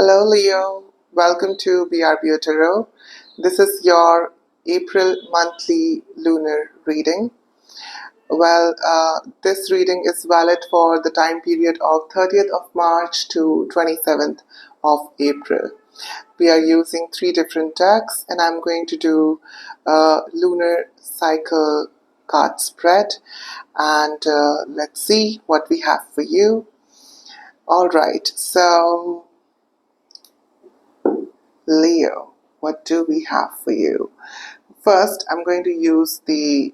Hello Leo, welcome to BRB Tarot. This is your April monthly lunar reading. This reading is valid for the time period of 30th of March to 27th of April. We are using 3 different decks and I'm going to do a lunar cycle card spread and let's see what we have for you. Alright, so Leo, what do we have for you? First, I'm going to use the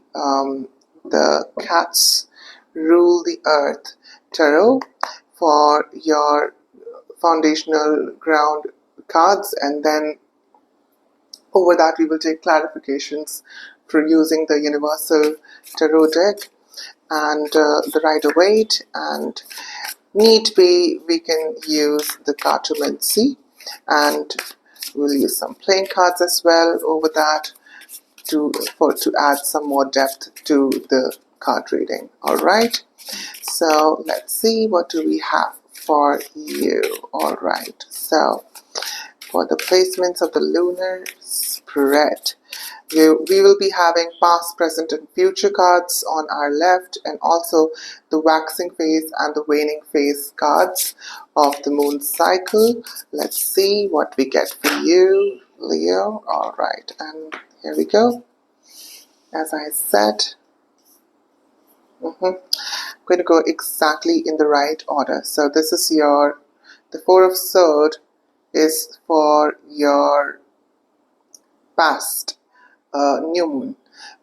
Cats Rule the Earth Tarot for your foundational ground cards, and then over that we will take clarifications for using the Universal Tarot deck and the Rider-Waite, and need be we can use the Cartomancy, and we'll use some playing cards as well over that to add some more depth to the card reading. Alright, so let's see what do we have for you. Alright, so for the placements of the lunar spread, we will be having past, present and future cards on our left, and also the waxing phase and the waning phase cards of the moon cycle. Let's see what we get for you, Leo. Alright, and here we go. As I said, I'm going to go exactly in the right order. So this is the Four of Swords is for your past new moon,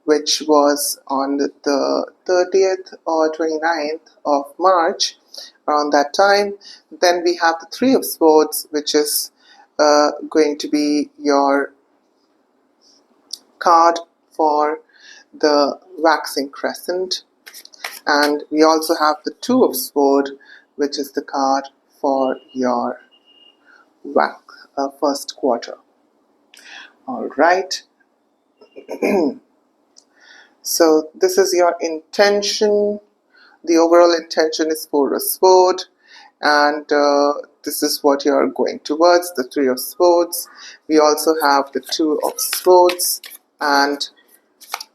which was on the 30th or 29th of March, around that time. Then we have the Three of Swords, which is going to be your card for the waxing crescent, and we also have the Two of Swords, which is the card for your first quarter. Alright, so this is your intention. The overall intention is Four of Swords, and this is what you are going towards, the Three of Swords. We also have the Two of Swords, and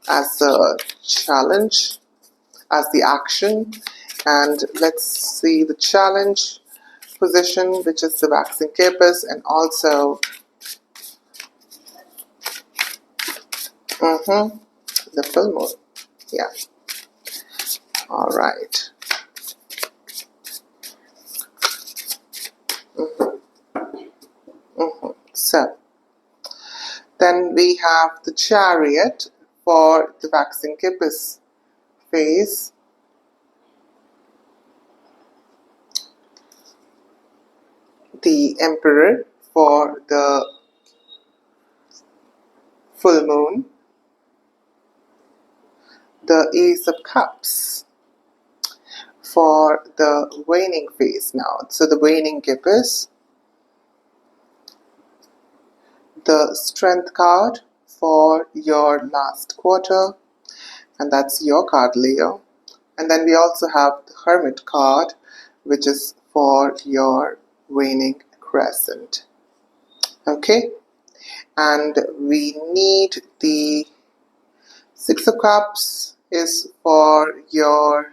as a challenge, as the action. And let's see the challenge position, which is the waxing capers, and also the full moon. Yeah. Alright. So then we have the Chariot for the waxing capers phase, the Emperor for the full moon, the Ace of Cups for the waning phase now. So the waning capers, the Strength card for your last quarter, and that's your card, Leo. And then we also have the Hermit card, which is for your waning crescent. Okay, and we need the Six of Cups is for your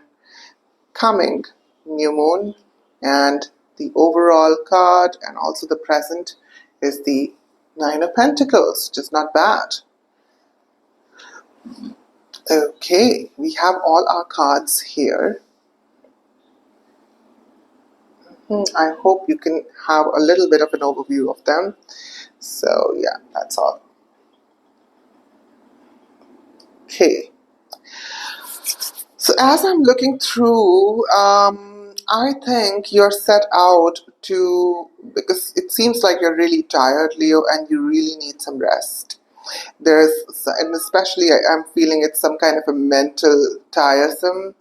coming new moon, and the overall card and also the present is the Nine of Pentacles, which is not bad. Okay, we have all our cards here. I hope you can have a little bit of an overview of them. So yeah, that's all. Okay. So as I'm looking through, I think you're set out to, because it seems like you're really tired, Leo, and you really need some rest. And especially I'm feeling it's some kind of a mental tiresome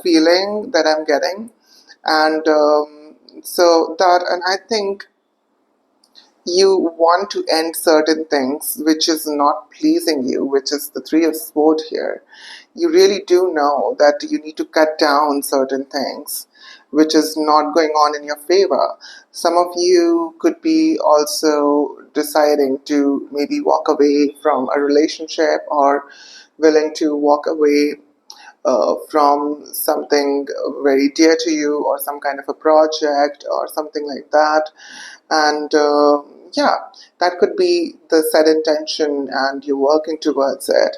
feeling that I'm getting. And and I think you want to end certain things which is not pleasing you, which is the Three of Swords here. You really do know that you need to cut down certain things, which is not going on in your favor. Some of you could be also deciding to maybe walk away from a relationship, or willing to walk away from something very dear to you, or some kind of a project or something like that. And yeah, that could be the set intention and you're working towards it.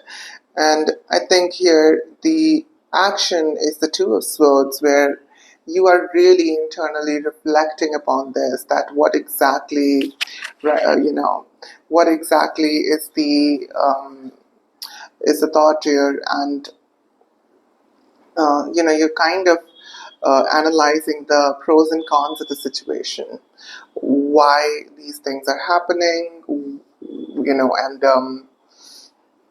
And I think here the action is the Two of Swords, where you are really internally reflecting upon this, that what exactly, what exactly is the thought here. And you're kind of analyzing the pros and cons of the situation, why these things are happening, and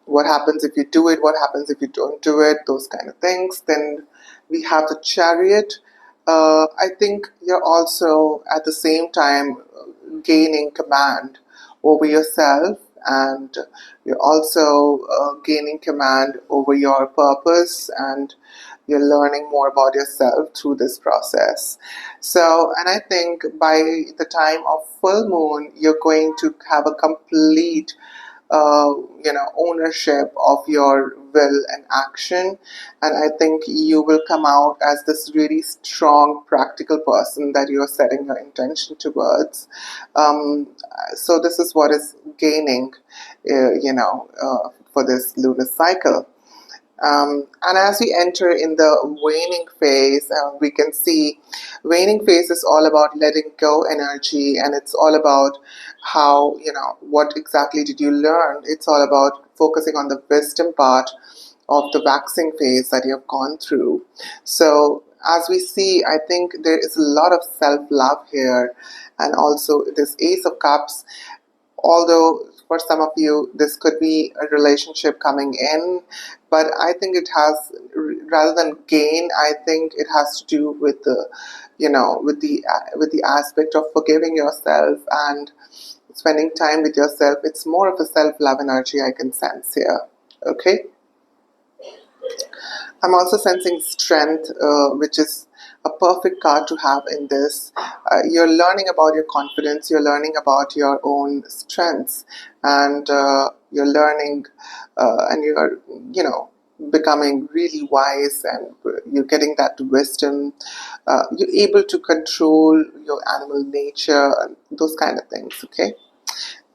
what happens if you do it, what happens if you don't do it, those kind of things. Then we have the Chariot. I think you're also at the same time gaining command over yourself, and you're also gaining command over your purpose, and you're learning more about yourself through this process. So, and I think by the time of full moon, you're going to have a complete ownership of your will and action. And I think you will come out as this really strong, practical person that you are setting your intention towards. So this is what is gaining, for this lunar cycle. And as we enter in the waning phase, we can see waning phase is all about letting go energy, and it's all about how, what exactly did you learn. It's all about focusing on the wisdom part of the waxing phase that you have gone through. So as we see, I think there is a lot of self-love here, and also this Ace of Cups. Although for some of you this could be a relationship coming in, but I think it has, rather than gain, I think it has to do with the with the aspect of forgiving yourself and spending time with yourself. It's more of a self-love energy I can sense here. Okay, I'm also sensing strength, which is a perfect card to have in this. You're learning about your confidence, you're learning about your own strengths, and you're learning, and you're, becoming really wise, and you're getting that wisdom. You're able to control your animal nature, and those kind of things, okay?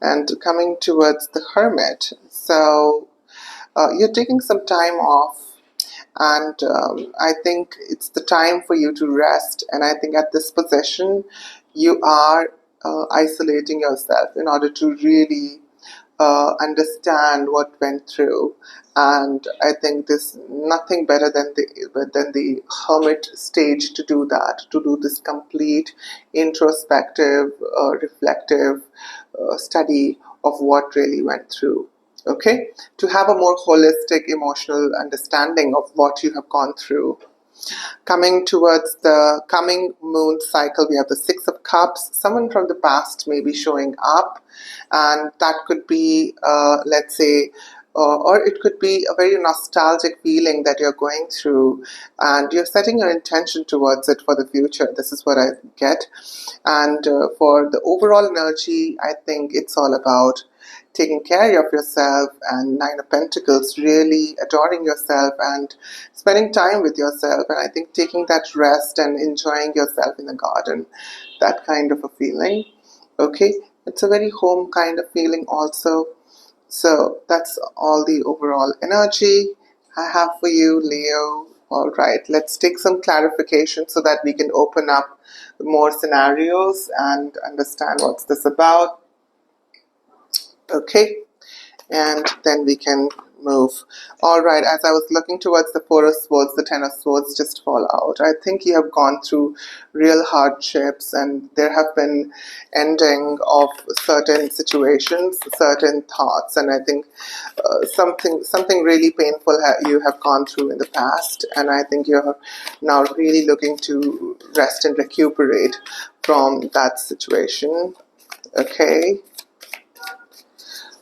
And coming towards the Hermit. So you're taking some time off, and I think it's the time for you to rest. And I think at this position you are isolating yourself in order to really understand what went through. And I think there's nothing better than the hermit stage to do that, to do this complete introspective, reflective study of what really went through. Okay, to have a more holistic emotional understanding of what you have gone through. Coming towards the coming moon cycle, we have the Six of Cups. Someone from the past may be showing up, and that could be, let's say, or it could be a very nostalgic feeling that you're going through, and you're setting your intention towards it for the future. This is what I get. And for the overall energy, I think it's all about taking care of yourself, and Nine of Pentacles, really adoring yourself and spending time with yourself. And I think taking that rest and enjoying yourself in the garden, that kind of a feeling. Okay, it's a very home kind of feeling also. So that's all the overall energy I have for you, Leo. All right, let's take some clarification so that we can open up more scenarios and understand what's this about. Okay, and then we can move. All right, as I was looking towards the Four of Swords, the Ten of Swords just fall out. I think you have gone through real hardships, and there have been ending of certain situations, certain thoughts, and I think something really painful you have gone through in the past, and I think you're now really looking to rest and recuperate from that situation. Okay,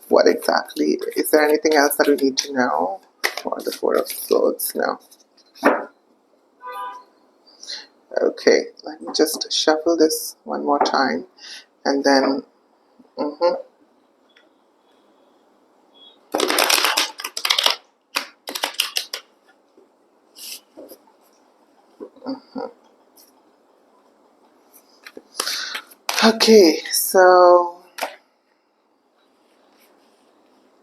what exactly? Is there anything else that we need to know for the Four of Swords now? Okay. Let me just shuffle this one more time, and then okay, so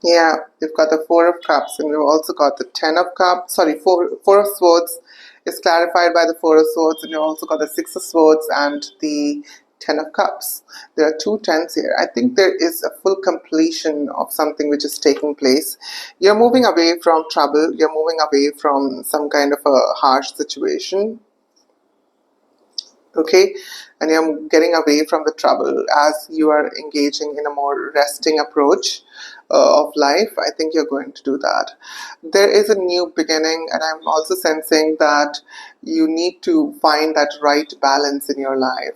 yeah, we've got the Four of Cups, and we've also got the Ten of Cups. Sorry, Four of Swords is clarified by the Four of Swords, and you've also got the Six of Swords and the Ten of Cups. There are two tens here. I think there is a full completion of something which is taking place. You're moving away from trouble. You're moving away from some kind of a harsh situation. Okay, and you're getting away from the trouble as you are engaging in a more resting approach of life. I think you're going to do that. There is a new beginning, and I'm also sensing that you need to find that right balance in your life.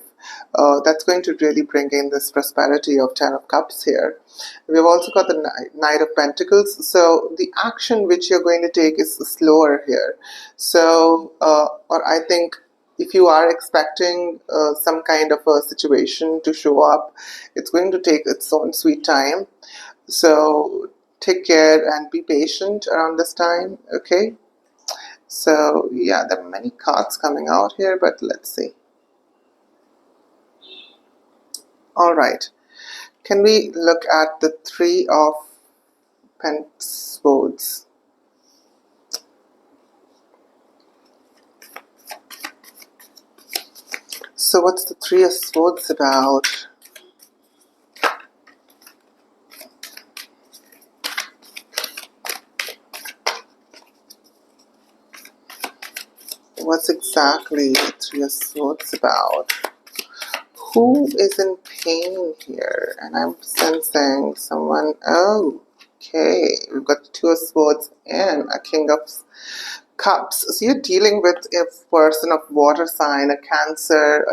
That's going to really bring in this prosperity of Ten of Cups here. We've also got the Knight of Pentacles. So the action which you're going to take is slower here. So, or I think if you are expecting some kind of a situation to show up, it's going to take its own sweet time. So take care and be patient around this time, okay? So yeah, there are many cards coming out here, but let's see. All right, can we look at the Three of Swords? So what's the Three of Swords about? What's exactly the Three of Swords about? Who is in pain here? And I'm sensing someone. Oh, okay. We've got the Two of Swords and a King of Cups. So you're dealing with a person of water sign, a Cancer,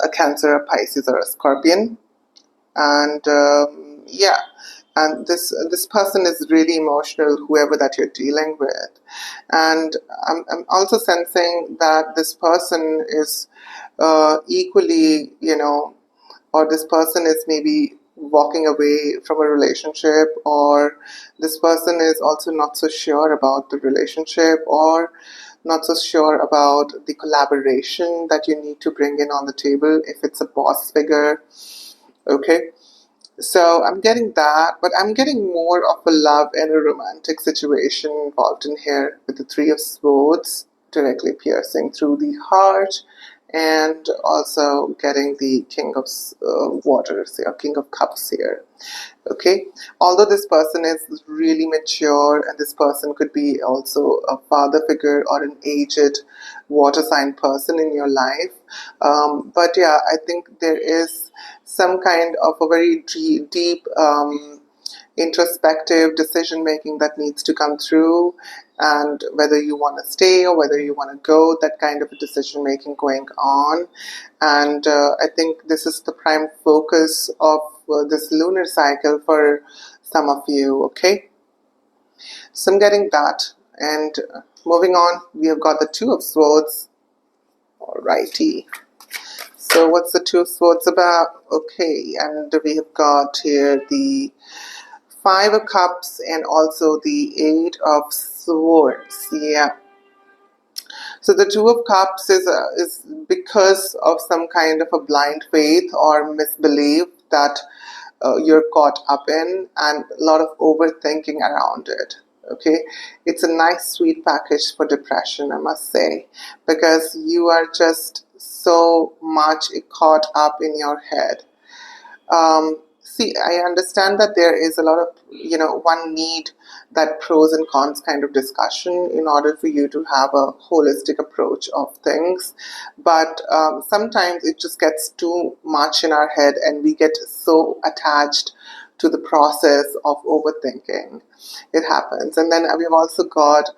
a Cancer, a Pisces, or a Scorpion, and yeah. And this person is really emotional, whoever that you're dealing with. And I'm also sensing that this person is equally, or this person is maybe walking away from a relationship, or this person is also not so sure about the relationship, or not so sure about the collaboration that you need to bring in on the table if it's a boss figure. Okay, so I'm getting that, but I'm getting more of a love and a romantic situation involved in here with the Three of Swords directly piercing through the heart, and also getting the King of Waters or King of Cups here. Okay, although this person is really mature, and this person could be also a father figure or an aged water sign person in your life, but yeah, I think there is some kind of a very deep introspective decision making that needs to come through, and whether you want to stay or whether you want to go, that kind of a decision making going on. And I think this is the prime focus of this lunar cycle for some of you. Okay, so I'm getting that. And moving on, we have got the Two of Swords. Alrighty, so what's the Two of Swords about? Okay, and we have got here the Five of Cups and also the Eight of Swords. Yeah. So the Two of Cups is because of some kind of a blind faith or misbelief that you're caught up in, and a lot of overthinking around it. Okay, it's a nice sweet package for depression, I must say, because you are just so much caught up in your head. See, I understand that there is a lot of, one need that pros and cons kind of discussion in order for you to have a holistic approach of things. But sometimes it just gets too much in our head, and we get so attached to the process of overthinking. It happens. And then we've also got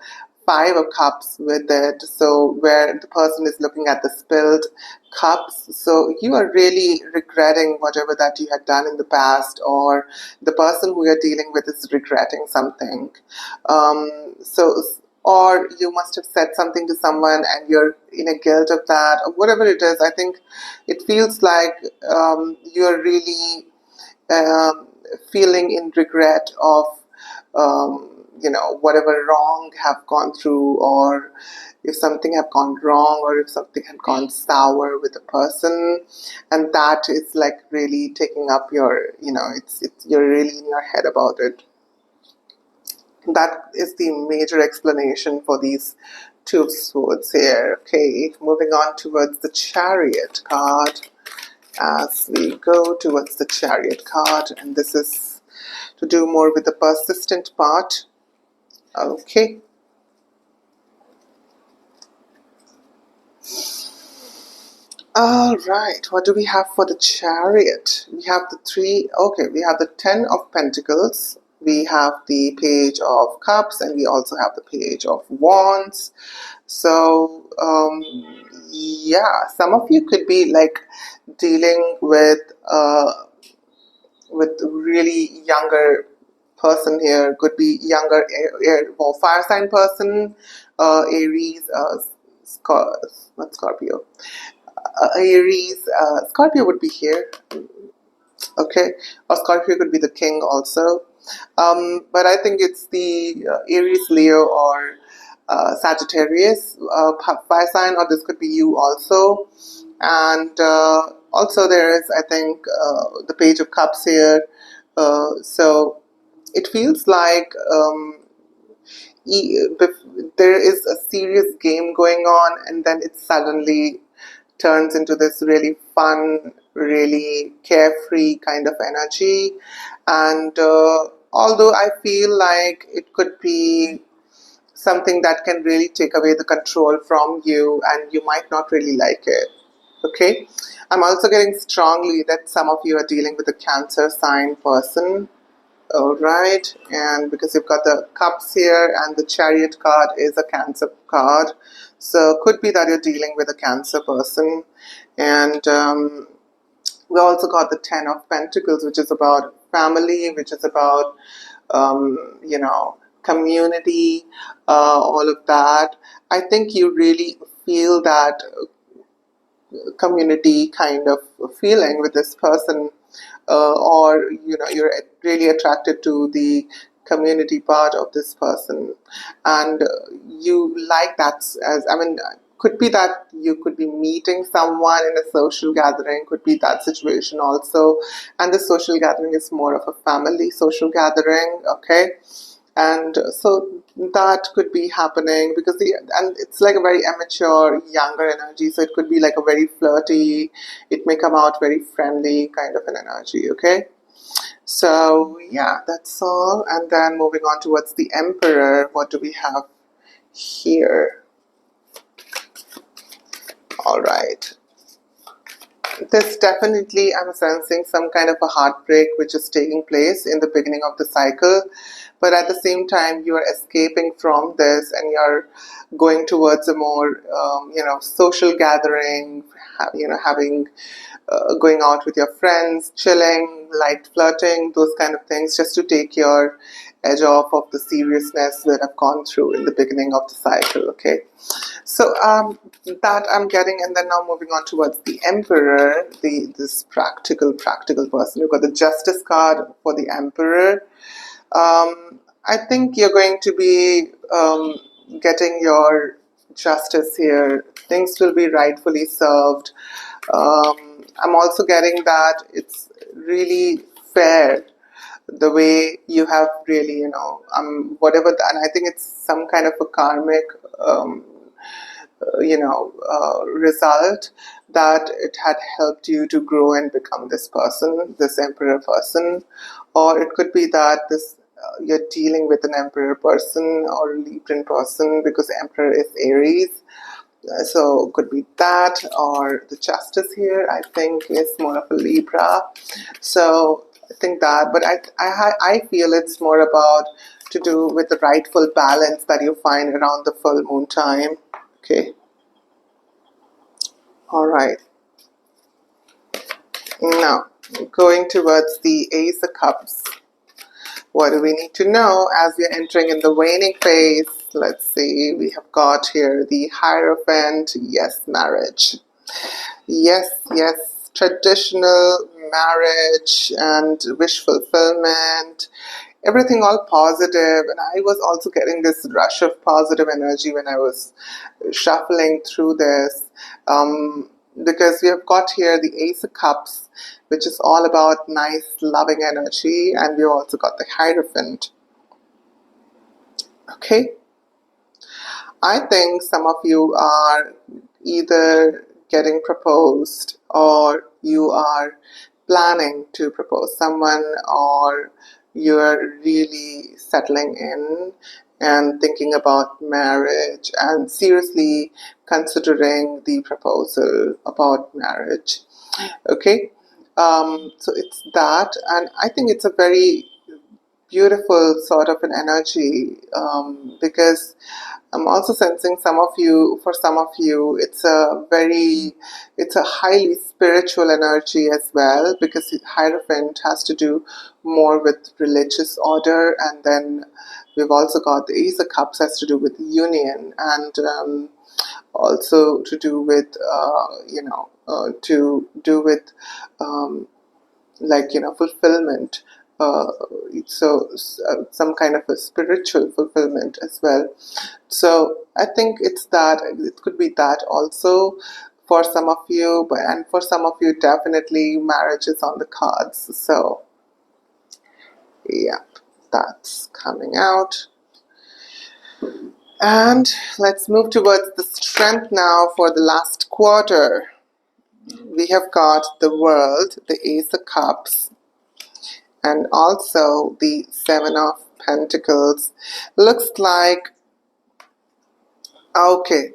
Five of Cups with it, so where the person is looking at the spilled cups, so you are really regretting whatever that you had done in the past, or the person who you're dealing with is regretting something. So or you must have said something to someone and you're in a guilt of that, or whatever it is. I think it feels like you're really um, feeling in regret of whatever wrong have gone through, or if something have gone wrong, or if something had gone sour with a person, and that is like really taking up your, it's you're really in your head about it. That is the major explanation for these two of swords here. Okay, moving on towards the Chariot card. As we go towards the Chariot card, and this is to do more with the persistent part. Okay. All right, what do we have for the Chariot? We have the we have the Ten of Pentacles, we have the Page of Cups, and we also have the Page of Wands. So, yeah, some of you could be like dealing with really younger person here. Could be younger or fire sign person, Aries, not Scorpio. Aries, Scorpio would be here. Okay, or Scorpio could be the king also. But I think it's the Aries, Leo, or Sagittarius fire sign, or this could be you also. And also there is, I think, the Page of Cups here. So it feels like there is a serious game going on, and then it suddenly turns into this really fun, really carefree kind of energy. And although I feel like it could be something that can really take away the control from you, and you might not really like it. Okay, I'm also getting strongly that some of you are dealing with a Cancer sign person. All right, and because you've got the cups here and the Chariot card is a Cancer card, so could be that you're dealing with a Cancer person. And we also got the Ten of Pentacles, which is about family, which is about community, all of that. I think you really feel that community kind of feeling with this person, or you're really attracted to the community part of this person, and you like that. As I mean, could be that you could be meeting someone in a social gathering, could be that situation also, and the social gathering is more of a family social gathering. Okay, and so that could be happening because and it's like a very immature younger energy, so it could be like a very flirty, it may come out very friendly kind of an energy. Okay, so yeah, that's all. And then moving on towards the Emperor, what do we have here? All right, this definitely, I'm sensing some kind of a heartbreak which is taking place in the beginning of the cycle, but at the same time you are escaping from this and you're going towards a more social gathering, having going out with your friends, chilling, light flirting, those kind of things, just to take your edge off of the seriousness that I've gone through in the beginning of the cycle. Okay, so that I'm getting. And then now moving on towards the Emperor, this practical person. You've got the Justice card for the Emperor. I think you're going to be getting your justice here. Things will be rightfully served. I'm also getting that it's really fair the way you have really, whatever, and I think it's some kind of a karmic, result that it had helped you to grow and become this person, this Emperor person. Or it could be that this you're dealing with an Emperor person or a Libran person, because Emperor is Aries. So could be that, or the Justice here I think is more of a Libra. So I think that, but I feel it's more about to do with the rightful balance that you find around the full moon time. Okay. All right. Now going towards the Ace of Cups. What do we need to know as we are entering in the waning phase? let's see, we have got here the Hierophant. Yes, marriage. Yes, yes, traditional marriage and wish fulfillment, everything all positive. And I was also getting this rush of positive energy when I was shuffling through this, because we have got here the Ace of Cups, which is all about nice, loving energy, and we also got the Hierophant. Okay, I think some of you are either getting proposed or you are planning to propose someone, or you're really settling in and thinking about marriage and seriously considering the proposal about marriage. Okay, so it's that, and I think it's a very beautiful sort of an energy, because I'm also sensing some of you, for some of you, it's a highly spiritual energy as well, because Hierophant has to do more with religious order, and then we've also got the Ace of Cups has to do with union, and also to do with, to do with, um, fulfillment, uh, some kind of a spiritual fulfillment as well. So I think it's that, it could be that also for some of you, but and for some of you definitely marriage is on the cards. So yeah, that's coming out. And let's move towards the strength now for the last quarter. We have got the World, the Ace of Cups, and also the Seven of Pentacles. Looks like, okay,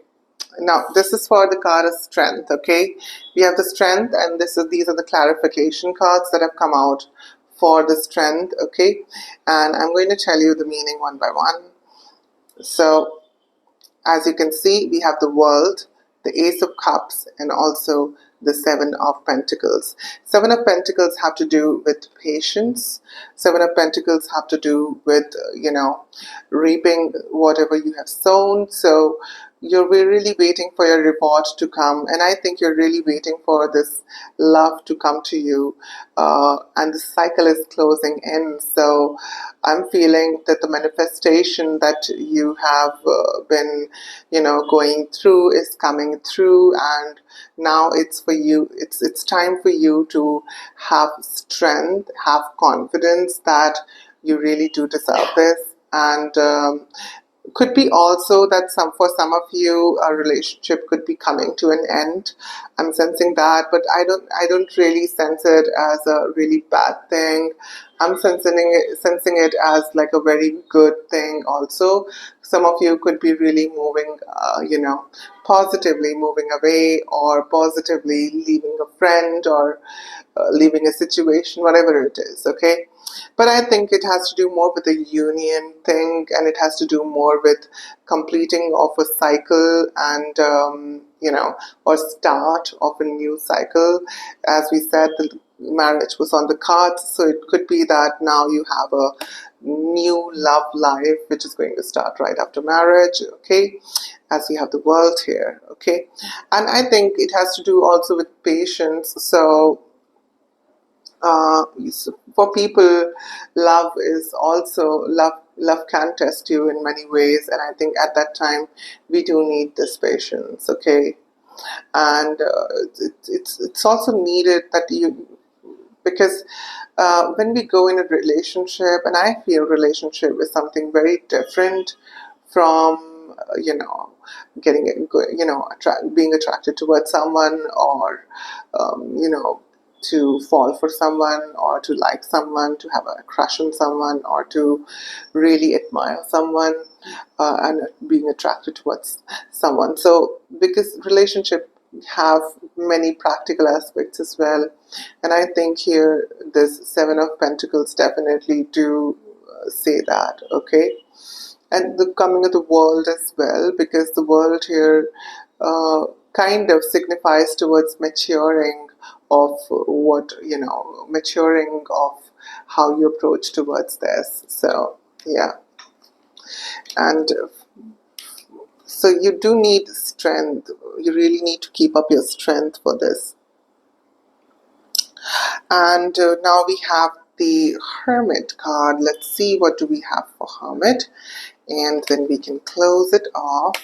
now this is for the card of strength. Okay, we have the strength, and these are the clarification cards that have come out for the strength. Okay, and I'm going to tell you the meaning one by one. So as you can see, we have the World, the Ace of Cups, and also the Seven of Pentacles. Seven of Pentacles have to do with patience. Seven of Pentacles have to do with, reaping whatever you have sown. So you're really waiting for your reward to come, and I think you're really waiting for this love to come to you, and the cycle is closing in. So I'm feeling that the manifestation that you have been, going through is coming through, and now it's for you. It's time for you to have strength, have confidence that you really do deserve this, and could be also that for some of you a relationship could be coming to an end. I'm sensing that, but I don't really sense it as a really bad thing. I'm sensing it as like a very good thing also. Some of you could be really moving, positively moving away, or positively leaving a friend, or leaving a situation, whatever it is. Okay, but I think it has to do more with the union thing, and it has to do more with completing of a cycle, and or start of a new cycle. As we said, the marriage was on the cards, so it could be that now you have a new love life which is going to start right after marriage. Okay, as we have the World here. Okay, and I think it has to do also with patience. So for people, love is also love can test you in many ways, and I think at that time we do need this patience. Okay, and it's also needed that you, because when we go in a relationship, and I feel relationship is something very different from getting being attracted towards someone, or to fall for someone, or to like someone, to have a crush on someone, or to really admire someone, and being attracted towards someone. So because relationship have many practical aspects as well, and I think here this Seven of Pentacles definitely do say that. Okay, and the coming of the World as well, because the World here kind of signifies towards maturing of maturing of how you approach towards this. So yeah, and So you do need strength. You really need to keep up your strength for this. And now we have the Hermit card. Let's see what do we have for Hermit. And then we can close it off.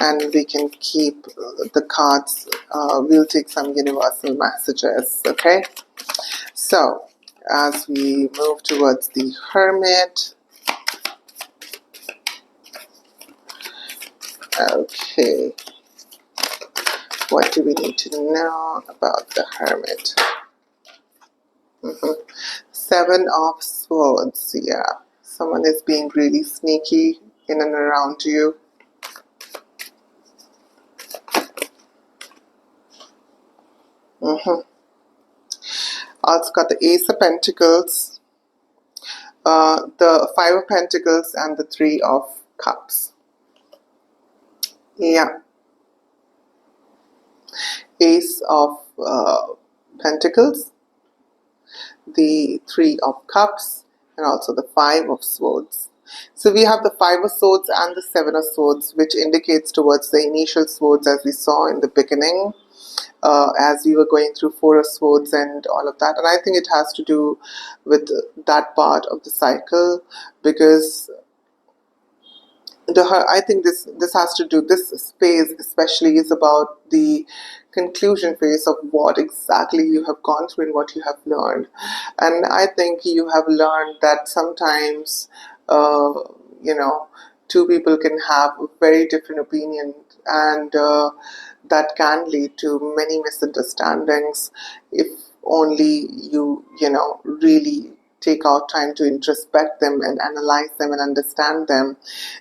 And we can keep the cards. We'll take some universal messages, okay? So, as we move towards the Hermit, okay, what do we need to know about the Hermit? Seven of Swords, yeah. Someone is being really sneaky in and around you. Also got the Ace of Pentacles, the Five of Pentacles, and the Three of Cups. Yeah. Ace of Pentacles, the Three of Cups, and also the Five of Swords. So we have the Five of Swords and the Seven of Swords, which indicates towards the initial swords as we saw in the beginning, as we were going through Four of Swords and all of that. And I think it has to do with that part of the cycle, because I think this has to do, this phase especially is about the conclusion phase of what exactly you have gone through and what you have learned. And I think you have learned that sometimes, uh, you know, two people can have a very different opinion, and that can lead to many misunderstandings if only you know, really take out time to introspect them and analyze them and understand them,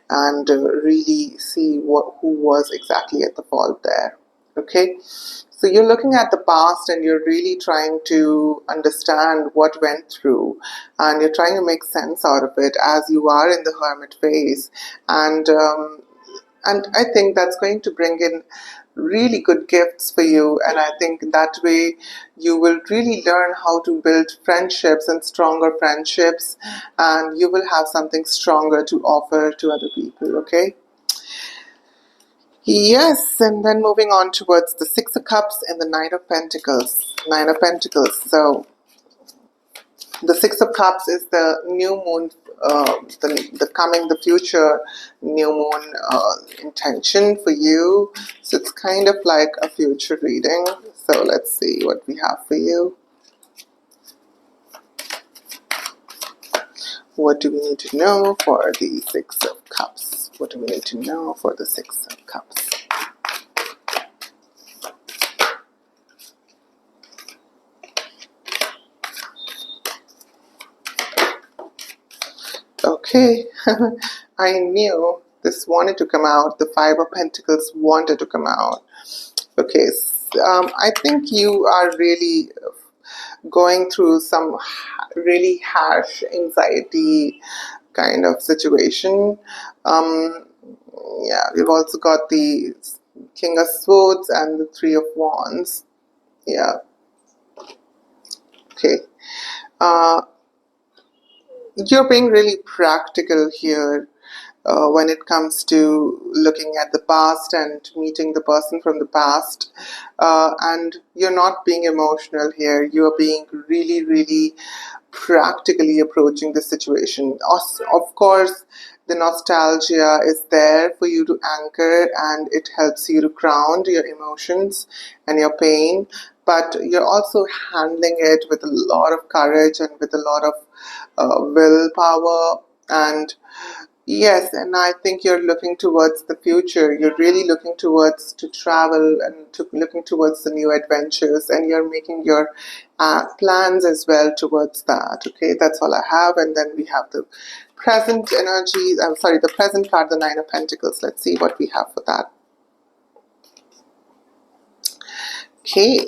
and really see who was exactly at the fault there. Okay, so you're looking at the past and you're really trying to understand what went through, and you're trying to make sense out of it as you are in the Hermit phase. And I think that's going to bring in really good gifts for you, and I think that way you will really learn how to build friendships and stronger friendships, and you will have something stronger to offer to other people. Okay, yes. And then moving on towards the Six of Cups and the Nine of Pentacles. So the Six of Cups is the new moon, the future new moon intention for you. So it's kind of like a future reading. So let's see what we have for you. What do we need to know for the Six of Cups? What do we need to know for the Six of Cups? Okay, I knew this wanted to come out. The Five of Pentacles wanted to come out. Okay, I think you are really going through some really harsh anxiety kind of situation. Yeah, we've also got the King of Swords and the Three of Wands. Yeah. Okay. Uh, you're being really practical here when it comes to looking at the past and meeting the person from the past. And you're not being emotional here. You're being really, really practically approaching the situation. Of course, the nostalgia is there for you to anchor, and it helps you to ground your emotions and your pain, but you're also handling it with a lot of courage and with a lot of willpower. And yes, and I think you're looking towards the future. You're really looking towards to travel and looking towards the new adventures, and you're making your plans as well towards that. Okay, that's all I have. And then we have the present energy. I'm sorry, the present card, the Nine of Pentacles. Let's see what we have for that. Okay,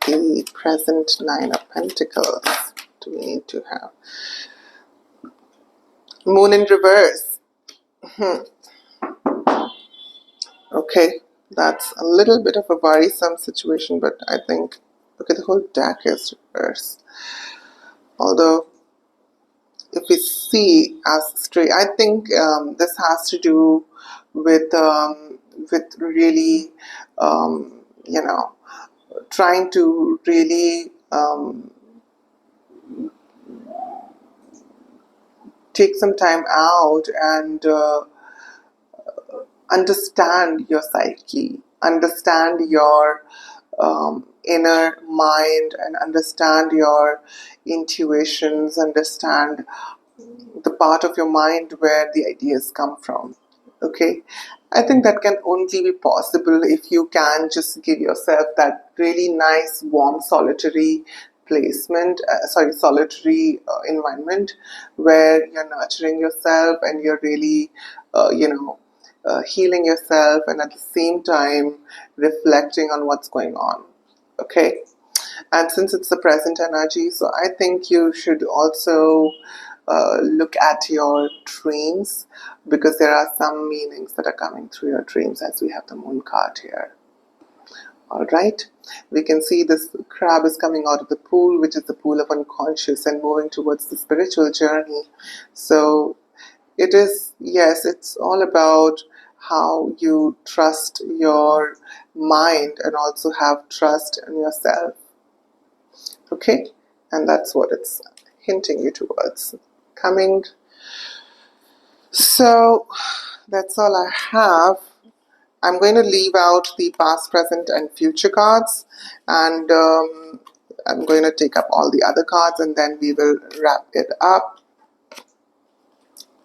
the present Nine of Pentacles. Do we need to have Moon in reverse? Okay, that's a little bit of a worrisome situation, but I think, okay, the whole deck is reversed. Although, if we see as straight, I think this has to do with really, you know, trying to really take some time out and understand your psyche, understand your inner mind, and understand your intuitions, understand the part of your mind where the ideas come from. Okay, I think that can only be possible if you can just give yourself that really nice warm solitary solitary environment where you're nurturing yourself and you're really healing yourself, and at the same time reflecting on what's going on. Okay, and since it's the present energy, so I think you should also look at your dreams, because there are some meanings that are coming through your dreams, as we have the moon card here. All right, we can see this crab is coming out of the pool, which is the pool of unconscious, and moving towards the spiritual journey. So it is, yes, it's all about how you trust your mind and also have trust in yourself. Okay, and that's what it's hinting you towards coming. So that's all I have. I'm going to leave out the past, present, and future cards, and I'm going to take up all the other cards, and then we will wrap it up,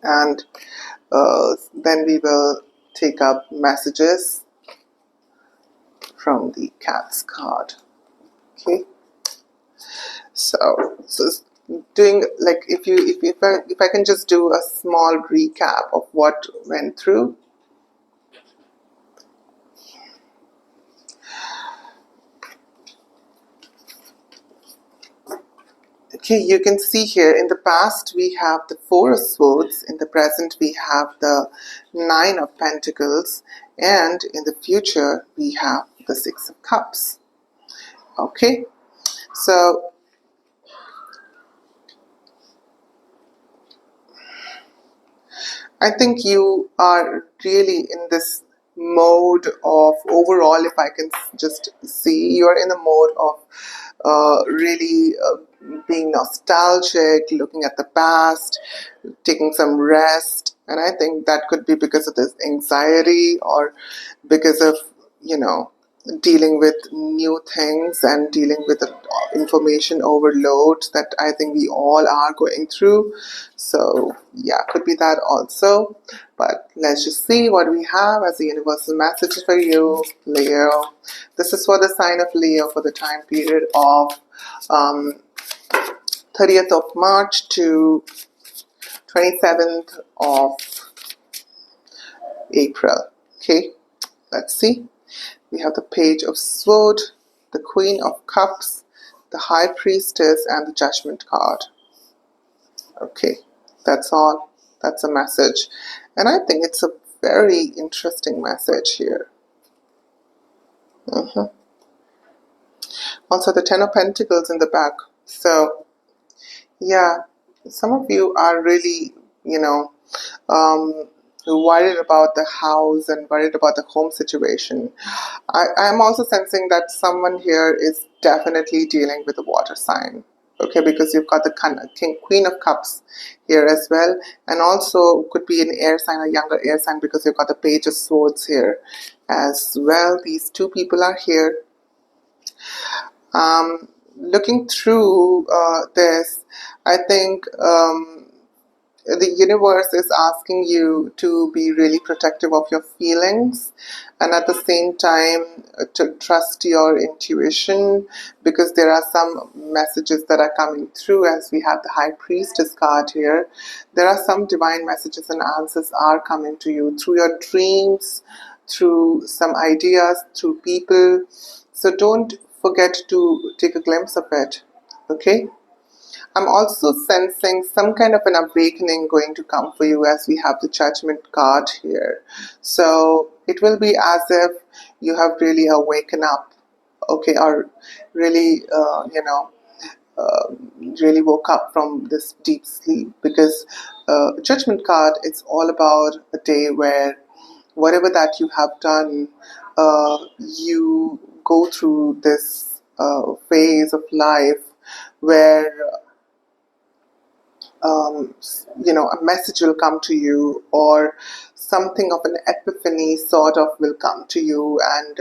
and then we will take up messages from the cat's card. Okay. So doing like if I can just do a small recap of what went through. Okay, you can see here in the past we have the Four of Swords, in the present we have the Nine of Pentacles, and in the future we have the Six of Cups. Okay, so I think you are really in this mode of overall, if I can just see, you're in a mode of really being nostalgic, looking at the past, taking some rest. And I think that could be because of this anxiety, or because of, you know, dealing with new things and dealing with information overload that I think we all are going through. So yeah, could be that also. But let's just see what we have as the universal message for you, Leo. This is for the sign of Leo for the time period of 30th of March to 27th of April. Okay, let's see. We have the Page of Swords, the Queen of Cups, the High Priestess, and the Judgment card. Okay, that's all. That's a message. And I think it's a very interesting message here. Also, the Ten of Pentacles in the back. So, yeah, some of you are really, worried about the house and worried about the home situation. I'm also sensing that someone here is definitely dealing with a water sign. Okay, because you've got the Queen of Cups here as well, and also could be an air sign, a younger air sign, because you've got the Page of Swords here as well. These two people are here. Looking through this, I think the universe is asking you to be really protective of your feelings, and at the same time to trust your intuition, because there are some messages that are coming through. As we have the High Priestess card here, there are some divine messages and answers are coming to you through your dreams, through some ideas, through people. So don't forget to take a glimpse of it. Okay, I'm also sensing some kind of an awakening going to come for you, as we have the Judgment card here. So it will be as if you have really awakened up, okay, or really, really woke up from this deep sleep, because judgment card, it's all about a day where whatever that you have done, you go through this phase of life where a message will come to you, or something of an epiphany sort of will come to you, and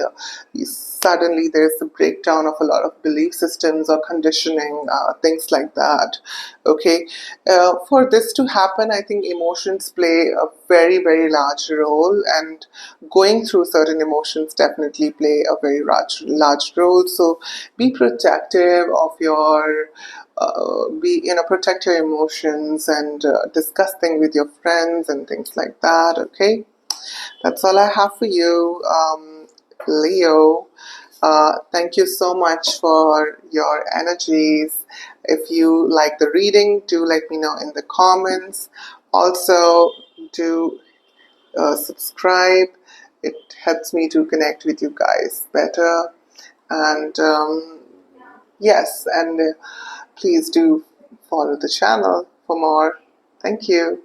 suddenly there's a breakdown of a lot of belief systems or conditioning, things like that. Okay, for this to happen, I think emotions play a very, very large role, and going through certain emotions definitely play a very large role. So be protective of your protect your emotions, and discuss things with your friends and things like that. Okay, that's all I have for you, Leo. Thank you so much for your energies. If you like the reading, do let me know in the comments. Also, do subscribe. It helps me to connect with you guys better. And yes, and please do follow the channel for more. Thank you.